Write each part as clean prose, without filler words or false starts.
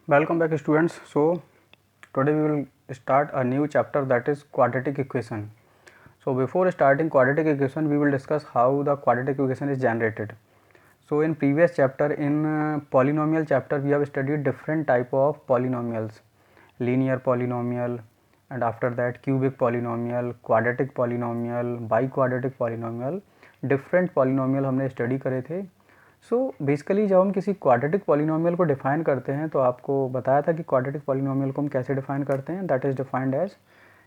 Welcome back students. So today we will start a new chapter, that is quadratic equation. So before starting quadratic equation we will discuss how the quadratic equation is generated. So in previous chapter, in polynomial chapter, we have studied different type of polynomials, linear polynomial, and after that cubic polynomial, quadratic polynomial, biquadratic polynomial, different polynomial हमने study करे थे. So basically जब हम किसी quadratic polynomial को define करते हैं तो आपको बताया था कि क्वाड्रेटिक पॉलिनोमियल को हम कैसे डिफाइन करते हैं. That is defined as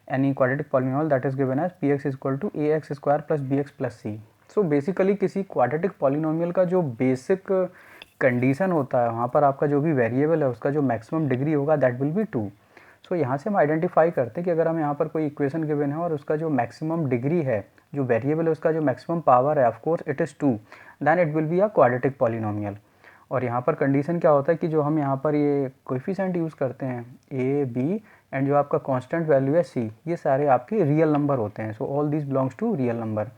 any quadratic polynomial that is given as p x equal to a x square plus b x plus c. So basically किसी क्वाड्रेटिक पॉलिनोमियल का जो बेसिक कंडीशन होता है, वहाँ पर आपका जो भी वेरिएबल है उसका जो मैक्सिमम डिग्री होगा दैट विल बी 2. सो यहाँ से हम आइडेंटिफाई करते हैं कि अगर हम यहाँ पर कोई इक्वेशन गिवन है और उसका जो मैक्सिमम डिग्री है, जो वेरिएबल है उसका जो मैक्सिमम पावर है, of course it is 2, then it will be a quadratic polynomial. और यहाँ पर कंडीशन क्या होता है कि जो हम यहाँ पर ये कोएफिशिएंट यूज़ करते हैं ए बी एंड जो आपका कांस्टेंट वैल्यू है सी, ये सारे आपके रियल नंबर होते हैं. So all this belongs to real number.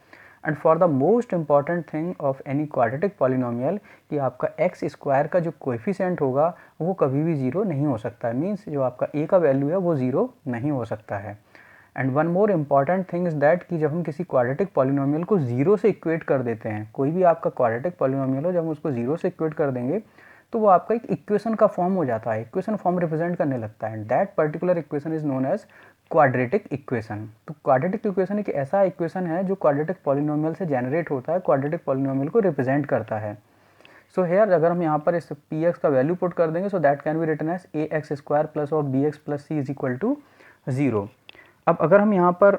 And for the most important thing of any quadratic polynomial कि आपका एक्स स्क्वायर का जो कोएफिशिएंट होगा वो कभी भी ज़ीरो नहीं हो सकता है. मीन्स जो आपका ए का वैल्यू है वो ज़ीरो नहीं हो सकता है. And one more important thing is that कि जब हम किसी क्वाड्रेटिक पॉलिनोमियल को ज़ीरो से इक्वेट कर देते हैं, कोई भी आपका क्वाड्रेटिक पॉलिनोमियल हो, जब हम उसको ज़ीरो से इक्वेट कर देंगे तो वो आपका एक इक्वेशन का फॉर्म हो जाता है, इक्वेशन फॉर्म रिप्रेजेंट करने लगता है. And that particular equation is known as quadratic equation. तो क्वाड्रेटिक इक्वेशन एक ऐसा इक्वेशन है जो क्वाड्रेटिक पॉलिनोमियल से जनरेट होता है, क्वाड्रेटिक पॉलिनोमियल को रिप्रेजेंट करता है. सो हेयर अगर हम यहाँ पर इस पी एक्स का वैल्यू पुट कर देंगे, so that can be written as a x square plus of b x plus c is equal to 0. अब अगर हम यहाँ पर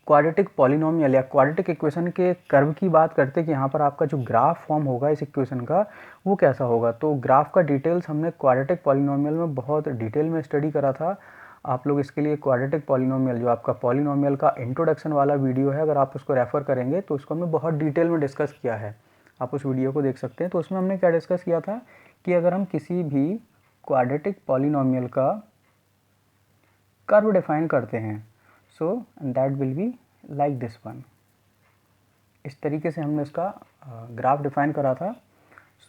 क्वाड्रेटिक पॉलिनोमियल या क्वाड्रेटिक इक्वेशन के कर्व की बात करते हैं कि यहाँ पर आपका जो ग्राफ फॉर्म होगा इस इक्वेशन का वो कैसा होगा, तो ग्राफ का डिटेल्स हमने क्वाड्रेटिक पॉलिनोमियल में बहुत डिटेल में स्टडी करा था. आप लोग इसके लिए क्वाड्रेटिक पॉलिनोमियल जो आपका पॉलिनोमियल का इंट्रोडक्शन वाला वीडियो है, अगर आप उसको रेफ़र करेंगे तो उसको हमने बहुत डिटेल में डिस्कस किया है. आप उस वीडियो को देख सकते हैं. तो उसमें हमने क्या डिस्कस किया था कि अगर हम किसी भी क्वाड्रेटिक पॉलिनोमियल का कर्व डिफाइन करते हैं, सो that will be like this one. इस तरीके से हमने इसका ग्राफ डिफाइन करा था.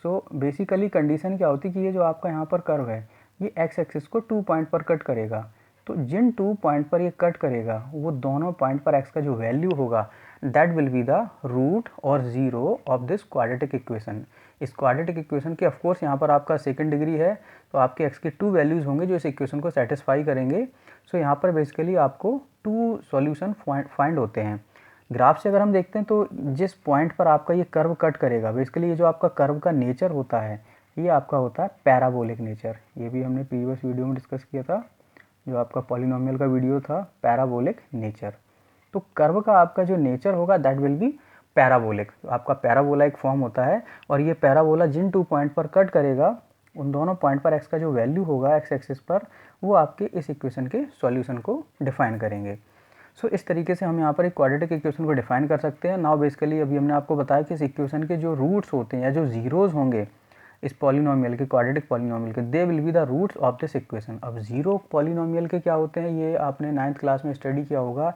सो बेसिकली कंडीशन क्या होती है कि ये जो आपका यहाँ पर कर्व है ये एक्स एक्सिस को 2 पॉइंट पर कट करेगा. तो जिन 2 पॉइंट पर ये कट करेगा वो दोनों पॉइंट पर एक्स का जो वैल्यू होगा that will be the root or zero of this quadratic equation. इस क्वाड्रेटिक इक्वेशन के ऑफकोर्स यहाँ पर आपका सेकंड डिग्री है, तो आपके एक्स के 2 वैल्यूज़ होंगे जो इस इक्वेशन को सेटिस्फाई करेंगे. सो यहाँ पर बेसिकली आपको 2 सॉल्यूशन फाइंड होते हैं. ग्राफ से अगर हम देखते हैं तो जिस पॉइंट पर आपका ये कर्व कट करेगा, बेसिकली ये जो आपका कर्व का नेचर होता है ये आपका होता है पैराबोलिक नेचर. ये भी हमने प्रीवियस वीडियो में डिस्कस किया था, जो आपका पॉलिनोमियल का वीडियो था, पैराबोलिक नेचर. तो कर्व का आपका जो नेचर होगा दैट विल बी पैराबोलिक. आपका पैराबोला एक फॉर्म होता है और ये पैराबोला जिन 2 पॉइंट पर कट करेगा उन दोनों पॉइंट पर एक्स का जो वैल्यू होगा एक्स एक्सिस पर वो आपके इस इक्वेशन के सॉल्यूशन को डिफाइन करेंगे. सो इस तरीके से हम यहाँ पर एक क्वाड्रेटिक इक्वेशन को डिफाइन कर सकते हैं. नाउ बेसिकली अभी हमने आपको बताया कि इस इक्वेशन के जो रूट्स होते हैं या जो जीरोज़ होंगे इस पॉलिनोमियल के, क्वाड्रेटिक पॉलिनोमियल के, they will be the roots of this equation. अब जीरो पॉलिनोमियल के क्या होते हैं ये आपने 9th क्लास में स्टडी किया होगा.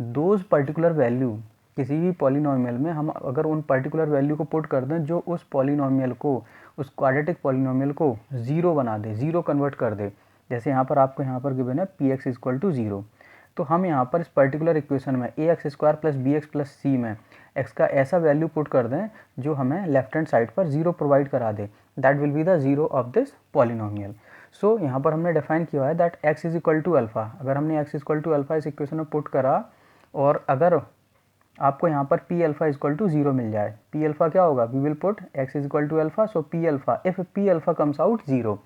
दोज पर्टिकुलर वैल्यू किसी भी पॉलिनोमियल में हम अगर उन पर्टिकुलर वैल्यू को पुट कर दें जो उस पॉलिनोमियल को, उस क्वाड्रेटिक पॉलिनोमियल को ज़ीरो बना दे, ज़ीरो कन्वर्ट कर दे. जैसे यहाँ पर आपको यहाँ पर गिवन है पी एक्स इक्वल टू 0. तो हम यहाँ पर इस पर्टिकुलर इक्वेशन में a x square plus b x plus c में एक्स का ऐसा वैल्यू पुट कर दें जो हमें लेफ्ट हैंड साइड पर 0 प्रोवाइड करा दे. That will be the zero of this polynomial. So यहाँ पर हमने डिफाइन किया है that x is equal to alpha. अगर हमने एक्स इक्वल टू अल्फ़ा इस इक्वेशन में पुट करा और अगर आपको यहाँ पर पी अल्फ़ा इक्वल टू 0 मिल जाए, पी अल्फ़ा क्या होगा, we will put x is equal to alpha. So p alpha, if p alpha comes out 0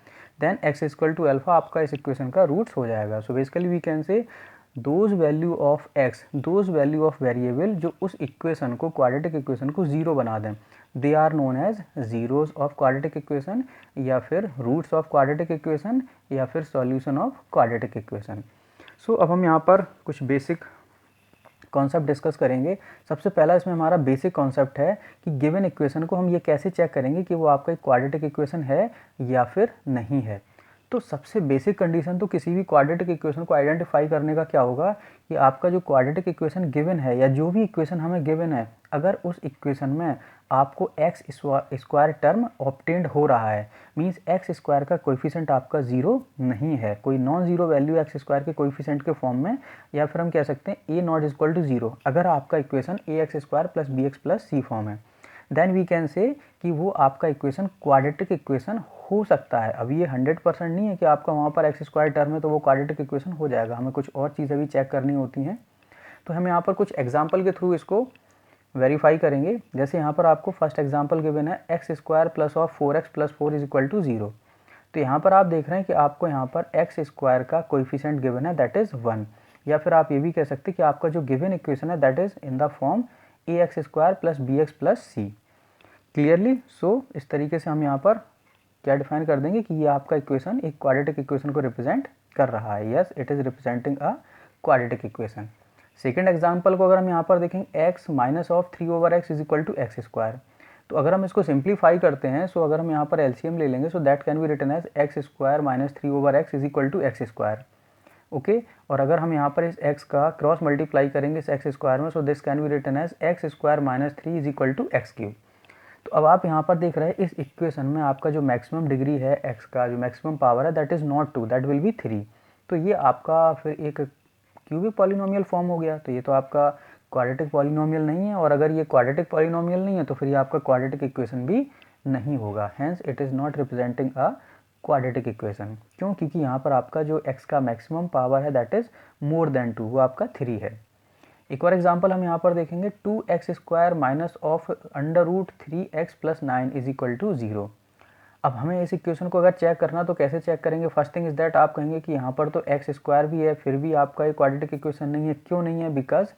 then x equal to alpha आपका इस इक्वेशन का रूट्स हो जाएगा. So basically we can say those value of x, those value of variable जो उस equation को, quadratic equation को 0 बना दें, they are known as zeros of quadratic equation या फिर रूट्स ऑफ क्वाड्रेटिक इक्वेशन या फिर solution of quadratic equation. So अब हम यहाँ पर कुछ बेसिक कॉन्सेप्ट डिस्कस करेंगे. सबसे पहला इसमें हमारा बेसिक कॉन्सेप्ट है कि गिवन इक्वेशन को हम ये कैसे चेक करेंगे कि वो आपका एक क्वाड्रेटिक इक्वेशन है या फिर नहीं है. तो सबसे बेसिक कंडीशन तो किसी भी क्वाड्रेटिक इक्वेशन को आइडेंटिफाई करने का क्या होगा कि आपका जो क्वाड्रेटिक इक्वेशन गिवन है या जो भी इक्वेशन हमें गिवन है, अगर उस इक्वेशन में आपको एक्स स्क्वायर टर्म ऑब्टेंड हो रहा है, मींस एक्स स्क्वायर का कोएफिशिएंट आपका ज़ीरो नहीं है, कोई non zero value x square के कोएफिशिएंट के फॉर्म में, या फिर हम कह सकते हैं a not equal to zero, अगर आपका equation a x square plus b x plus c form है, देन वी कैन से कि वो आपका इक्वेशन क्वाड्रेटिक इक्वेशन हो सकता है। अभी ये 100% नहीं है कि आपका वहाँ पर एक्स स्क्वायर टर्म है तो वो क्वाड्रेटिक इक्वेशन हो जाएगा, हमें कुछ और चीज़ें भी चेक करनी होती हैं। तो हम यहाँ पर कुछ एग्जाम्पल के थ्रू इसको वेरीफाई करेंगे। जैसे यहाँ पर आपको फर्स्ट एग्जाम्पल गिवन है x square plus of 4x plus 4 is equal to 0। तो यहाँ पर आप देख रहे हैं कि आपको यहाँ पर एक्स स्क्वायर का कोएफिशिएंट गिवन है दैट इज़ 1, या फिर आप ये भी कह सकते हैं कि आपका जो गिवन इक्वेशन है that is in the form a x square plus b x plus c. Clearly so इस तरीके से हम यहाँ पर क्या डिफाइन कर देंगे कि ये आपका इक्वेशन एक क्वाड्रेटिक इक्वेशन को रिप्रेजेंट कर रहा है। Yes, it is representing a quadratic equation. Second example को अगर हम यहाँ पर देखेंगे x minus of 3/x is equal to x square, तो अगर हम इसको सिंप्लीफाई करते हैं, सो अगर हम यहाँ पर एलसीएम ले लेंगे, so that can be written as x square minus 3/x is equal to x square. Okay, और अगर हम यहाँ पर इस x का क्रॉस मल्टीप्लाई करेंगे इस एक्स स्क्वायर में, so this can be written as x square minus 3 is equal to x cube. तो अब आप यहाँ पर देख रहे हैं इस इक्वेशन में आपका जो मैक्सिमम डिग्री है x का, जो मैक्सिमम पावर है that is not 2, that will B 3। तो ये आपका फिर एक क्यूबिक पॉलिनोमियल फॉर्म हो गया, तो ये तो आपका क्वाड्रेटिक पॉलिनोमियल नहीं है, और अगर ये क्वाड्रेटिक पॉलिनोमियल नहीं है तो फिर ये आपका क्वाड्रेटिक इक्वेशन भी नहीं होगा। Hence it is not representing a quadratic equation. क्यों? क्योंकि यहाँ पर आपका जो x का मैक्सिमम पावर है दैट इज़ मोर देन 2, वो आपका 3 है। एक और एग्जांपल हम यहाँ पर देखेंगे 2x square minus of under root 3x plus 9 is equal to 0। अब हमें इस इक्वेशन को अगर चेक करना तो कैसे चेक करेंगे? फर्स्ट थिंग इज दैट आप कहेंगे कि यहाँ पर तो एक्स स्क्वायर भी है, फिर भी आपका एक क्वाड्रेटिक इक्वेशन नहीं है। क्यों नहीं है? बिकॉज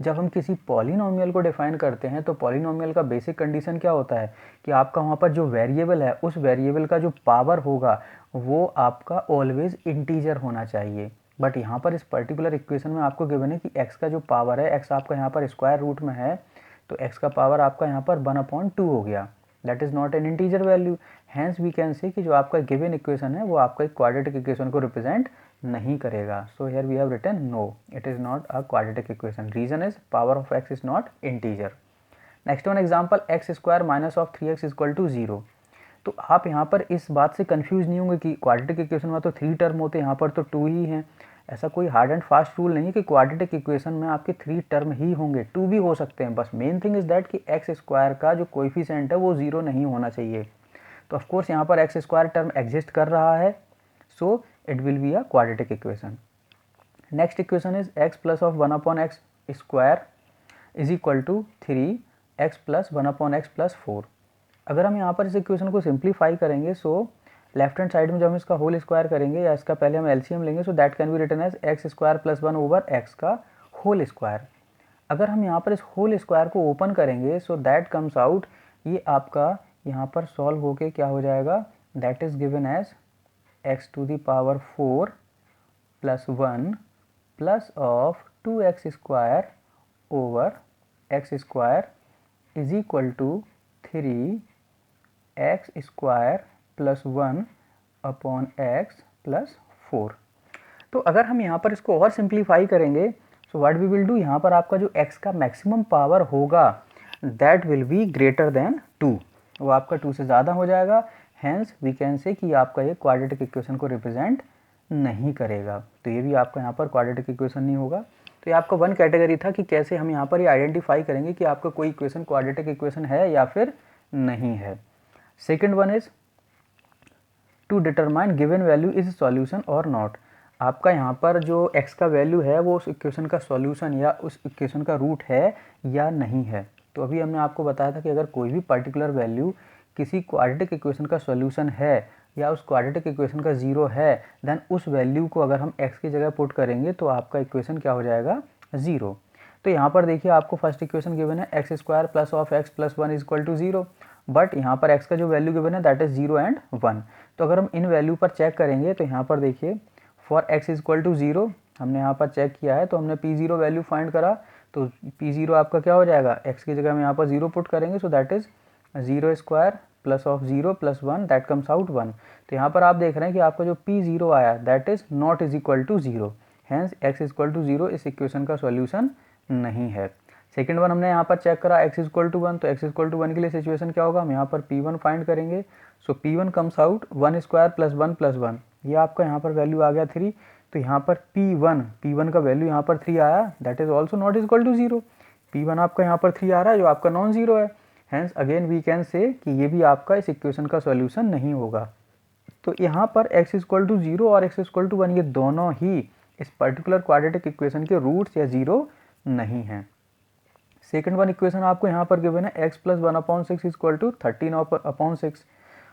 जब हम किसी पॉलिनोमियल को डिफाइन करते हैं तो पॉलिनोमियल का बेसिक कंडीशन क्या होता है कि आपका वहाँ पर जो वेरिएबल है उस वेरिएबल का जो पावर होगा वो आपका ऑलवेज इंटीजर होना चाहिए। बट यहाँ पर इस पर्टिकुलर इक्वेशन में आपको गिवन है कि x का जो पावर है, x आपका यहाँ पर स्क्वायर रूट में है, तो x का पावर आपका यहाँ पर 1/2 हो गया, that is not an integer value. Hence we can say कि जो आपका गिवन इक्वेशन है वो आपका एक क्वाड्रेटिक इक्वेशन को रिप्रेजेंट नहीं करेगा। So here we have written no, it is not a quadratic equation. Reason is power of x is not integer. Next one example x square minus of 3x equal to 0। तो आप यहाँ पर इस बात से confuse नहीं होंगे कि क्वाड्रेटिक इक्वेशन में तो 3 टर्म होते हैं, यहाँ पर तो 2 ही हैं। ऐसा कोई हार्ड एंड फास्ट रूल नहीं है कि क्वाड्रेटिक इक्वेशन में आपके 3 टर्म ही होंगे, 2 भी हो सकते हैं। बस मेन थिंग इज दैट कि एक्स स्क्वायर का जो कोएफिशिएंट है वो 0 नहीं होना चाहिए। तो ऑफकोर्स यहाँ पर एक्स स्क्वायर टर्म एग्जिस्ट कर रहा है, so it will be a quadratic equation. Next equation is x plus of 1/x square is equal to 3x plus 1/x plus 4। अगर हम यहाँ पर इस इक्वेशन को सिंप्लीफाई करेंगे, सो लेफ्ट हैंड साइड में जब हम इसका होल स्क्वायर करेंगे या इसका पहले हम एलसीएम लेंगे, so that can be written as x square plus 1/x का होल स्क्वायर। अगर हम यहाँ पर इस होल स्क्वायर को ओपन करेंगे, सो दैट कम्स आउट, ये आपका यहाँ पर सॉल्व होके क्या हो जाएगा, that is given as x to the power 4 plus 1 plus of 2x square over x square is equal to 3x square plus 1/x plus 4। तो अगर हम यहाँ पर इसको और सिंप्लीफाई करेंगे, so what we will do, यहाँ पर आपका जो x का मैक्सिमम पावर होगा that will be greater than 2, वो आपका 2 से ज़्यादा हो जाएगा। हैंस वी कैन से कि आपका ये क्वाड्रेटिक इक्वेशन को रिप्रेजेंट नहीं करेगा, तो ये भी आपका यहाँ पर क्वाड्रेटिक इक्वेशन नहीं होगा। तो ये आपका वन कैटेगरी था कि कैसे हम यहाँ पर ये आइडेंटिफाई करेंगे कि आपका कोई इक्वेशन क्वाड्रेटिक इक्वेशन है या फिर नहीं है। Second one is to determine given value is solution और नॉट। आपका यहाँ पर जो x का वैल्यू है वो उस इक्वेशन का सॉल्यूशन या उस इक्वेशन का रूट है या नहीं है। तो अभी हमने आपको बताया था कि अगर कोई भी पर्टिकुलर वैल्यू किसी क्वाड्रेटिक इक्वेशन का सॉल्यूशन है या उस क्वाड्रेटिक इक्वेशन का 0 है, देन उस वैल्यू को अगर हम x की जगह पुट करेंगे तो आपका इक्वेशन क्या हो जाएगा, 0। तो यहाँ पर देखिए आपको फर्स्ट इक्वेशन गिवन है x square plus of x plus 1 is equal to 0, but यहाँ पर x का जो वैल्यू गिवन है दैट इज 0 एंड 1। तो अगर हम इन वैल्यू पर चेक करेंगे तो यहाँ पर देखिए for x is equal to 0 हमने यहाँ पर चेक किया है, तो हमने p0 वैल्यू फाइंड करा, तो p0 आपका क्या हो जाएगा, x की जगह हम यहाँ पर 0 पुट करेंगे, so that is 0 square plus of 0 plus 1 that comes out 1। तो यहाँ पर आप देख रहे हैं कि आपका जो P0 आया that is not is equal to 0, hence x equal to 0 इस इक्वेशन का सॉल्यूशन नहीं है। सेकंड वन हमने यहाँ पर चेक करा x इक्वल टू 1, तो x इक्वल टू 1 के लिए सिचुएशन क्या होगा, हम यहाँ पर P1 फाइंड करेंगे। सो P1 comes out 1 square plus 1 plus 1, ये आपका यहाँ पर वैल्यू आ गया 3। तो यहाँ पर P1 का वैल्यू यहाँ पर 3 आया that is also not is equal to 0। P1 आपका यहाँ पर 3 आ रहा है जो आपका नॉन जीरो है, hence again we can say कि ये भी आपका इस इक्वेशन का सॉल्यूशन नहीं होगा। तो यहाँ पर x इक्वल टू 0 और x इक्वल टू 1 ये दोनों ही इस पर्टिकुलर क्वाड्रेटिक इक्वेशन के रूट्स या 0 नहीं हैं। सेकंड वन इक्वेशन आपको यहाँ पर गिवन है x प्लस 1/6 इक्वल टू 13/6,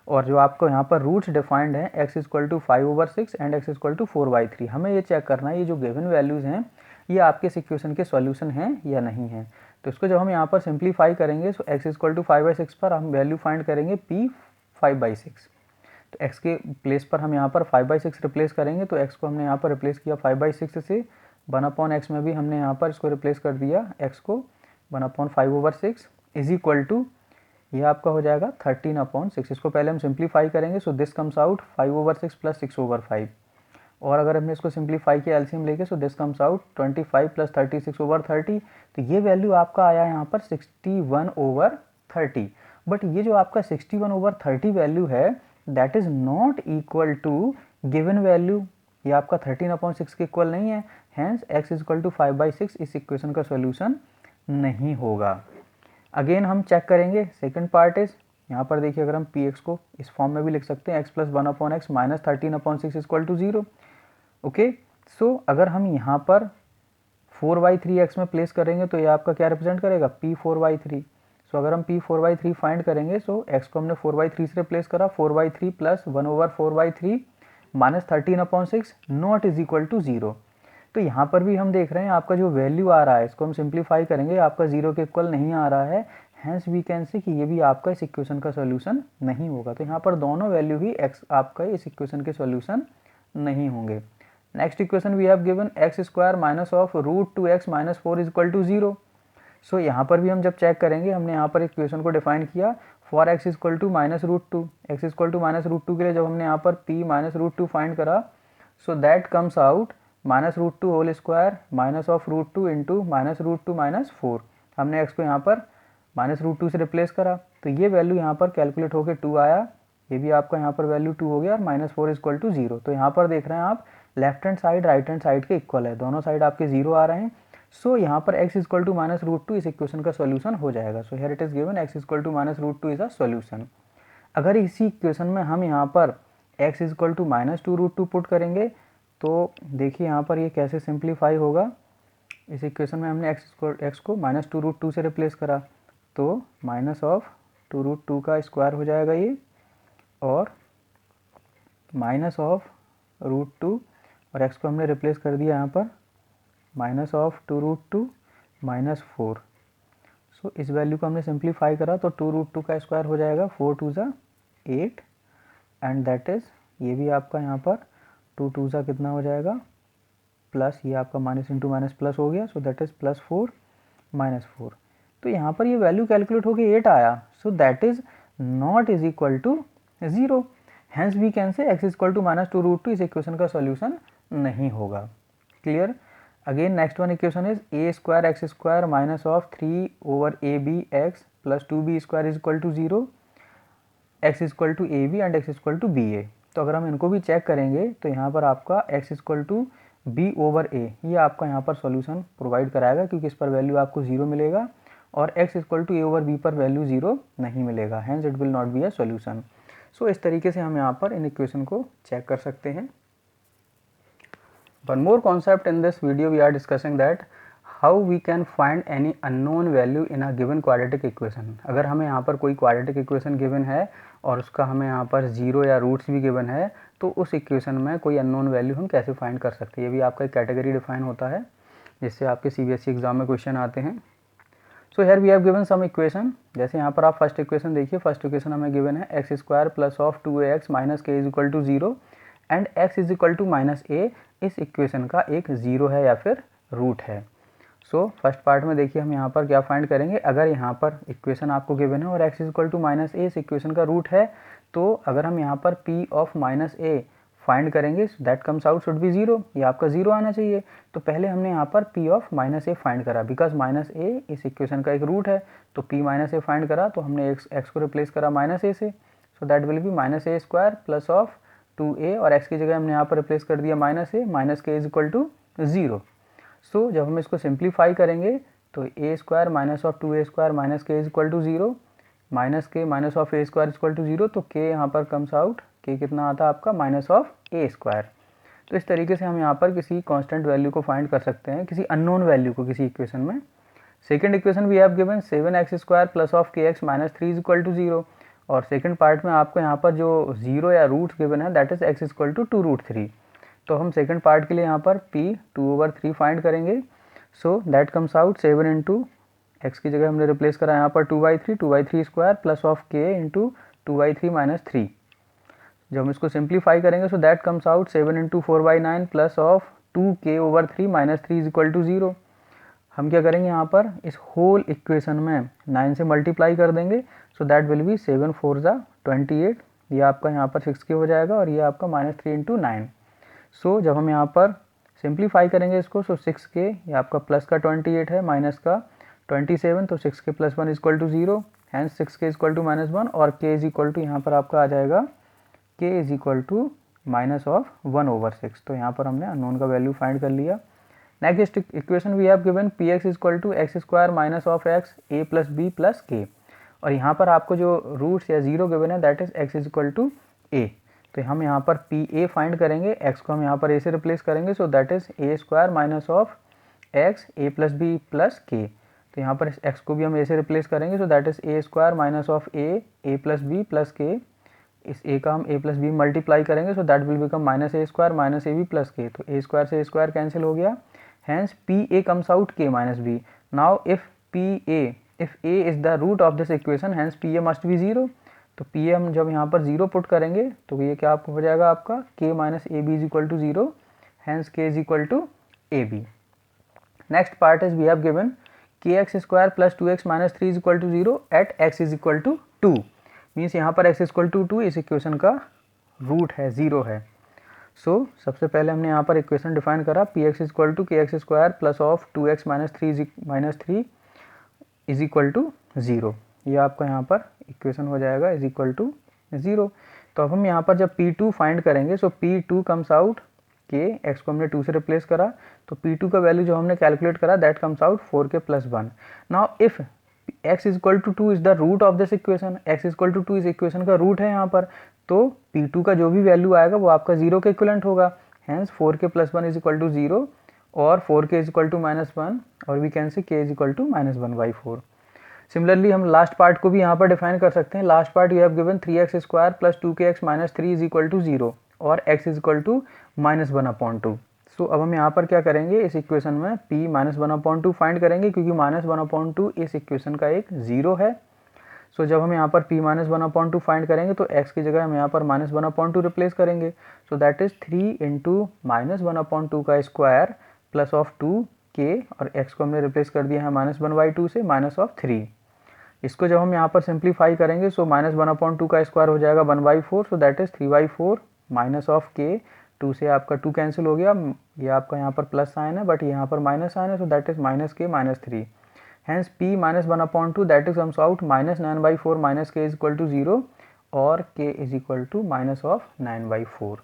और जो आपको यहाँ पर रूट्स डिफाइंड हैं x equal to 5/6 and x equal to 4/3। हमें ये चेक करना है ये जो गिवन वैल्यूज़ हैं ये आपके इस इक्वेशन के सॉल्यूशन हैं या नहीं हैं। तो इसको जब हम यहाँ पर सिंप्लीफाई करेंगे तो x इक्वल टू 5/6 पर हम वैल्यू फाइंड करेंगे p 5/6। तो x के प्लेस पर हम यहाँ पर 5/6 रिप्लेस करेंगे, तो x को हमने यहाँ पर रिप्लेस किया 5/6 से, 1/x में भी हमने यहाँ पर इसको रिप्लेस कर दिया x को 1/5/6 इज इक्वल टू ये आपका हो जाएगा 13/6। इसको पहले हम सिंप्लीफाई करेंगे, so this comes out 5/6 plus 6/5, और अगर हमने इसको सिंप्लीफाई किया एलसीएम लेके so this comes out 25 plus 36/30। तो ये वैल्यू आपका आया यहाँ पर 61/30। बट ये जो आपका 61/30 वैल्यू है that is not equal to given value, ये आपका 13/6 के इक्वल नहीं है, हैंस x इक्वल टू 5/6 इस इक्वेशन का सॉल्यूशन नहीं होगा। अगेन हम चेक करेंगे सेकंड पार्ट इज, यहाँ पर देखिए अगर हम px को इस फॉर्म में भी लिख सकते हैं x plus 1/x minus 13/6 equal to 0। Okay, so अगर हम यहाँ पर 4/3x में प्लेस करेंगे तो ये आपका क्या रिप्रेजेंट करेगा P4/3। सो अगर हम P4/3 फाइंड करेंगे सो x को हमने 4/3 से रिप्लेस करा, 4/3 plus 1/4/3 minus 13/6 not is equal to 0। तो यहाँ पर भी हम देख रहे हैं आपका जो वैल्यू आ रहा है इसको हम सिंप्लीफाई करेंगे आपका 0 के इक्वल नहीं आ रहा है, हैंस वी कैन से कि ये भी आपका इस इक्वेशन का सॉल्यूशन नहीं होगा। तो यहाँ पर दोनों वैल्यू ही x आपका इस इक्वेशन के सॉल्यूशन नहीं होंगे। Next equation we have given x square minus of √2x minus 4 is equal to 0। So यहाँ पर भी हम जब चेक करेंगे हमने यहाँ पर इक्वेशन को डिफाइन किया for x equal to minus √2, x equal to minus √2 के लिए जब हमने यहाँ पर p माइनस √2 फाइंड करा so that comes out minus √2 whole square minus of √2 into minus √2 minus 4। हमने x को यहाँ पर माइनस √2 से रिप्लेस करा तो ये वैल्यू यहाँ पर कैलकुलेट होकर 2 आया, ये भी आपका यहाँ पर वैल्यू 2 हो गया और माइनस 4 इक्वल टू 0। तो यहाँ पर देख रहे हैं आप left hand side right hand side के इक्वल है, दोनों साइड आपके 0 आ रहे हैं। सो यहाँ पर x इक्वल टू माइनस √2 इस इक्वेशन का सॉल्यूशन हो जाएगा। So here it is given x equal to minus √2 is a solution. अगर इसी इक्वेशन में हम यहाँ पर x equal to minus 2√2 put करेंगे तो देखिए यहाँ पर ये कैसे सिंप्लीफाई होगा। इस इक्वेशन में हमने x को माइनस 2√2 से रिप्लेस करा तो माइनस ऑफ 2√2 का स्क्वायर हो जाएगा ये, और माइनस ऑफ √2 और x को हमने रिप्लेस कर दिया यहाँ पर माइनस ऑफ 2√2 माइनस 4। सो इस वैल्यू को हमने सिंप्लीफाई करा तो 2√2 का स्क्वायर हो जाएगा 4 2 ज़ा 8 एंड दैट इज़ ये भी आपका यहाँ पर 2 2 ज़ा कितना हो जाएगा प्लस, ये आपका माइनस इंटू माइनस प्लस हो गया, सो दैट इज़ प्लस 4 माइनस 4। तो यहाँ पर ये वैल्यू कैलकुलेट होकर 8 आया, so that is not is equal to 0, hence we can say x equal to minus 2√2 इस इक्वेशन का सॉल्यूशन नहीं होगा। Clear. Again next one equation is a square x square minus of 3/ab(x) plus 2b square is equal to 0, x equal to ab and x equal to ba। तो अगर हम इनको भी check करेंगे तो यहाँ पर आपका x इक्वल टू b/a ये आपका यहाँ पर सॉल्यूशन प्रोवाइड कराएगा क्योंकि इस पर वैल्यू आपको 0 मिलेगा और x इक्वल टू a/b पर वैल्यू 0 नहीं मिलेगा, hence it will not be a solution. So इस तरीके से हम यहाँ पर इन इक्वेशन को चेक कर सकते हैं। One more concept in this video we are discussing that how we can find any unknown value in a given quadratic equation। अगर हमें यहाँ पर कोई quadratic equation given है और उसका हमें यहाँ पर 0 या रूट्स भी given है तो उस इक्वेशन में कोई अननोन वैल्यू हम कैसे फाइंड कर सकते हैं, ये भी आपका एक कैटेगरी डिफाइन होता है जिससे आपके CBSE एग्जाम में क्वेश्चन आते हैं। So here we have given some equation, जैसे यहाँ पर आप फर्स्ट इक्वेशन देखिए, फर्स्ट इक्वेशन हमें गिवन है x square plus of 2ax minus k is equal to 0 and x is equal to minus a इस इक्वेशन का एक 0 है या फिर रूट है। सो फर्स्ट पार्ट में देखिए हम यहाँ पर क्या फाइंड करेंगे, अगर यहाँ पर इक्वेशन आपको गिवन है और x equal to minus a इस इक्वेशन का रूट है, तो अगर हम यहाँ पर p of minus a find करेंगे that comes out should be 0, ये आपका 0 आना चाहिए। तो पहले हमने यहाँ पर p of minus a find करा, बिकॉज माइनस ए इस इक्वेशन का एक रूट है, तो p माइनस ए फाइंड करा, तो हमने x को रिप्लेस करा माइनस ए से, सो that will B minus a square plus of 2a, और x की जगह हमने यहाँ पर रिप्लेस कर दिया minus a, minus k is equal to 0। So जब हम इसको सिंप्लीफाई करेंगे तो a square minus of 2a square minus k is equal to 0, minus k minus of a square equal to 0, तो के यहाँ पर कम्स आउट, के कितना आता है आपका माइनस ऑफ ए स्क्वायर। तो इस तरीके से हम यहाँ पर किसी कांस्टेंट वैल्यू को फाइंड कर सकते हैं, किसी अननोन वैल्यू को किसी इक्वेशन में। Second equation we have given 7x square plus of k x minus 3 is equal to 0, और सेकंड पार्ट में आपको यहाँ पर जो 0 या रूट्स गिवन है that is x equal to 2√3। तो हम सेकंड पार्ट के लिए यहाँ पर p 2/3 फाइंड करेंगे, so that comes out 7 into x की जगह हमने रिप्लेस करा यहाँ पर 2/3 square plus of k into 2/3 minus 3। जब हम इसको सिंप्लीफाई करेंगे so that comes out 7 into 4/9 plus of 2k/3 minus 3 is equal to 0। हम क्या करेंगे यहाँ पर इस होल इक्वेशन में 9 से मल्टीप्लाई कर देंगे, सो दैट विल बी 7 4 ज़ा 28, ये आपका यहाँ पर 6k हो जाएगा, और ये आपका माइनस 3 इंटू 9। सो जब हम यहाँ पर सिंप्लीफाई करेंगे इसको, सो 6k ये आपका प्लस का 28 है, माइनस का 27, तो 6k plus 1 equal to 0, hence 6k equal to minus 1, और k इज इक्वल टू यहाँ पर आपका आ जाएगा k is equal to minus of 1/6। तो यहाँ पर हमने अननोन का वैल्यू फाइंड कर लिया। Next equation we have given px equal to x square minus of x a plus b plus k, और यहाँ पर आपको जो रूट्स या 0 गिवन है that is x is equal to a. तो हम यहाँ पर पी ए फाइंड करेंगे, x को हम यहाँ पर a से रिप्लेस करेंगे, so that is a square minus of x a plus b plus k. तो यहाँ पर x को भी हम a से रिप्लेस करेंगे, so that is a square minus of a plus b plus k. इस a का हम a प्लस बी मल्टीप्लाई करेंगे, so that will become minus a square minus a b plus k. तो a square से a square cancel हो गया, hence pa comes out k minus b. Now if a is the root of this equation, hence pa must be 0. तो pa हम जब यहाँ पर 0 put करेंगे तो ये क्या आपको हो जाएगा आपका k minus ab is equal to 0, hence k is equal to ab. Next part is we have given kx square plus 2x minus 3 is equal to 0 at x is equal to 2. Means यहाँ पर x equal to 2 इस equation का root है, 0 है। सो सबसे पहले हमने यहाँ पर इक्वेशन डिफाइन करा p x equal to k x square plus of 2x minus 3 is equal to 0, ये आपका यहाँ पर इक्वेशन हो जाएगा इज इक्वल टू 0। तो अब हम यहाँ पर जब P2 फाइंड करेंगे, सो P2 कम्स आउट के एक्स को हमने 2 से रिप्लेस करा, तो P2 का वैल्यू जो हमने कैलकुलेट करा that comes out 4k plus 1। Now if x equal to 2 is the root of this equation, x equal to 2 इस इक्वेशन का रूट है यहाँ पर, तो P2 का जो भी वैल्यू आएगा वो आपका 0 के इक्विवेलेंट होगा, hence 4k plus 1 is equal to 0 और 4k is equal to minus 1, और we can say k is equal to minus 1/4। Similarly हम लास्ट पार्ट को भी यहाँ पर डिफाइन कर सकते हैं। Last part you have given 3x square plus 2kx minus 3 is equal to 0 और x is equal to minus 1/2। सो अब हम यहाँ पर क्या करेंगे, इस इक्वेशन में p माइनस 1/2 फाइंड करेंगे, क्योंकि माइनस 1/2 इस इक्वेशन का एक 0 है। सो जब हम यहाँ पर p माइनस 1/2 फाइंड करेंगे तो x की जगह हम यहाँ पर माइनस 1/2 रिप्लेस करेंगे, so that is 3 into minus 1/2 का स्क्वायर प्लस ऑफ 2k, और x को हमने रिप्लेस कर दिया है माइनस 1/2 से माइनस ऑफ 3। इसको जब हम यहाँ पर सिंप्लीफाई करेंगे, सो माइनस 1/2 का स्क्वायर हो जाएगा 1/4, सो that is 3/4 minus of k, 2 से आपका 2 कैंसिल हो गया, ये आपका यहाँ पर प्लस साइन है बट यहाँ पर माइनस साइन है, so that is minus k minus 3, hence p minus 1/2 that is comes out minus 9/4 minus k is equal to 0 और k is equal to minus of 9/4।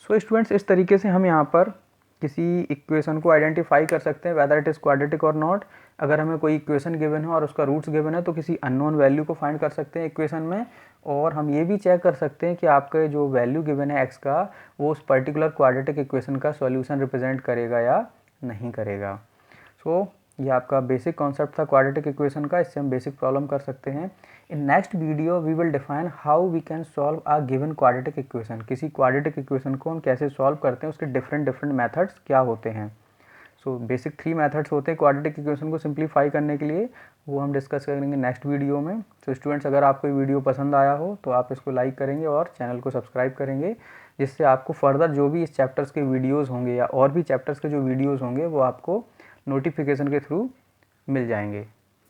So students इस तरीके से हम यहाँ पर किसी इक्वेशन को आइडेंटिफाई कर सकते हैं वेदर इट इज़ क्वाड्रेटिक और नॉट। अगर हमें कोई इक्वेशन गिवन है और उसका रूट्स गिवन है तो किसी अननोन वैल्यू को फाइंड कर सकते हैं इक्वेशन में, और हम ये भी चेक कर सकते हैं कि आपका जो वैल्यू गिवन है x का वो उस पर्टिकुलर क्वाड्रेटिक इक्वेशन का सॉल्यूशन रिप्रेजेंट करेगा या नहीं करेगा। सो ये आपका बेसिक कॉन्सेप्ट था क्वाड्रेटिक इक्वेशन का, इससे हम बेसिक प्रॉब्लम कर सकते हैं। In next video we will define how we can solve a given quadratic equation. किसी क्वाड्रेटिक इक्वेशन को हम कैसे सॉल्व करते हैं, उसके डिफरेंट मेथड्स क्या होते हैं। सो बेसिक 3 मेथड्स होते हैं क्वाड्रेटिक इक्वेशन को सिंप्लीफाई करने के लिए, वो हम डिस्कस करेंगे नेक्स्ट वीडियो में। तो स्टूडेंट्स अगर आपको ये वीडियो पसंद आया हो तो आप इसको लाइक करेंगे और चैनल को सब्सक्राइब करेंगे, जिससे आपको फर्दर जो भी इस चैप्टर्स के वीडियोज़ होंगे या और भी चैप्टर्स के जो वीडियोज़ होंगे वो आपको नोटिफिकेशन के थ्रू मिल जाएंगे।